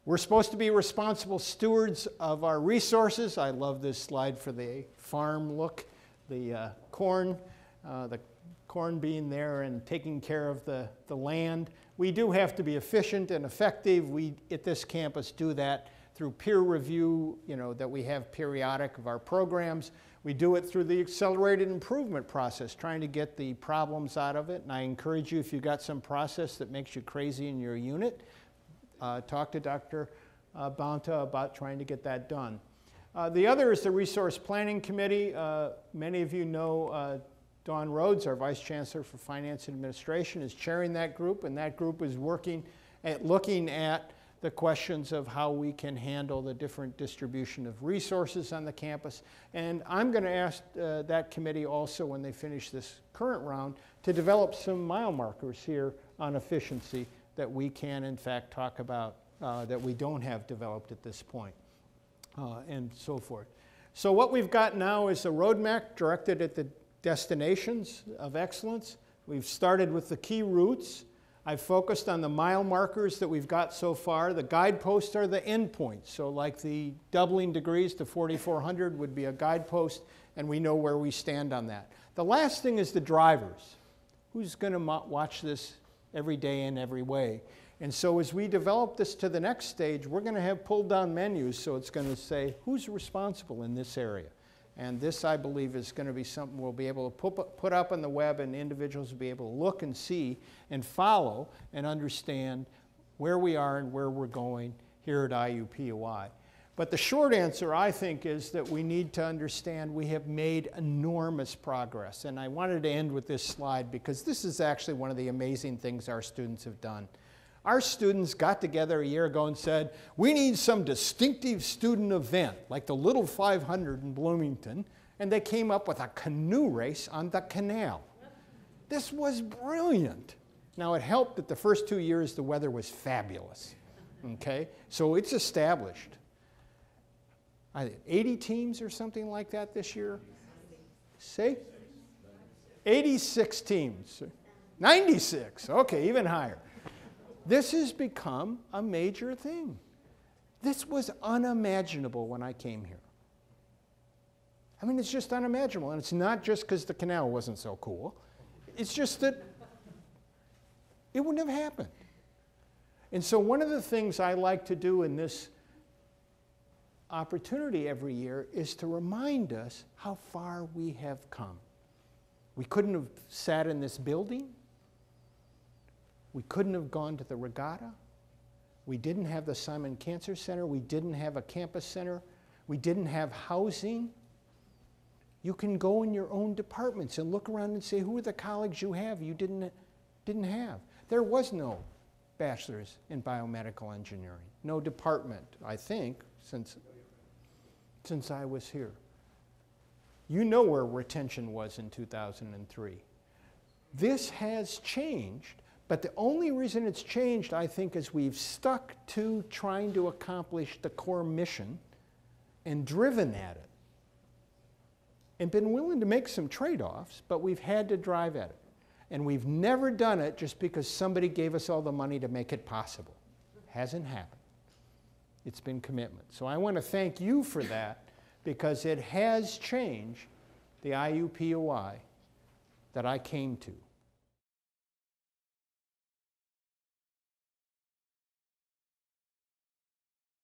We're supposed to be responsible stewards of our resources. I love this slide for the farm look, the corn being there and taking care of the land. We do have to be efficient and effective. We, at this campus, do that through peer review, that we have periodic of our programs. We do it through the accelerated improvement process, trying to get the problems out of it. And I encourage you, if you've got some process that makes you crazy in your unit, talk to Dr. Bounta about trying to get that done. The other is the Resource Planning Committee. Many of you know Dawn Rhodes, our Vice Chancellor for Finance and Administration, is chairing that group, and that group is working at looking at the questions of how we can handle the different distribution of resources on the campus. And I'm going to ask that committee also, when they finish this current round, to develop some mile markers here on efficiency that we can, in fact, talk about that we don't have developed at this point, and so forth. So what we've got now is a roadmap directed at the destinations of excellence. We've started with the key routes. I've focused on the mile markers that we've got so far. The guideposts are the endpoints. So like the doubling degrees to 4,400 would be a guidepost, and we know where we stand on that. The last thing is the drivers. Who's going to watch this every day in every way? And so as we develop this to the next stage, we're going to have pulled down menus, so it's going to say who's responsible in this area. And this, I believe, is going to be something we'll be able to put up on the web, and individuals will be able to look and see and follow and understand where we are and where we're going here at Iupui. But the short answer, I think, is that we need to understand we have made enormous progress. And I wanted to end with this slide because this is actually one of the amazing things our students have done. Our students got together a year ago and said, we need some distinctive student event, like the Little 500 in Bloomington, and they came up with a canoe race on the canal. This was brilliant. Now, it helped that the first 2 years the weather was fabulous, okay? So it's established. 80 teams or something like that this year? Say? 86 teams. 96, okay, even higher. This has become a major thing. This was unimaginable when I came here. I mean, it's just unimaginable. And it's not just because the canal wasn't so cool. It's just that it wouldn't have happened. And so one of the things I like to do in this opportunity every year is to remind us how far we have come. We couldn't have sat in this building. We couldn't have gone to the regatta. We didn't have the Simon Cancer Center. We didn't have a campus center. We didn't have housing. You can go in your own departments and look around and say, who are the colleagues you have you didn't have? There was no bachelor's in biomedical engineering. No department, I think, since I was here. You know where retention was in 2003. This has changed. But the only reason it's changed, I think, is we've stuck to trying to accomplish the core mission and driven at it. and been willing to make some trade-offs, but we've had to drive at it. And we've never done it just because somebody gave us all the money to make it possible. Hasn't happened. It's been commitment. So I want to thank you for that, because it has changed the Iupui that I came to.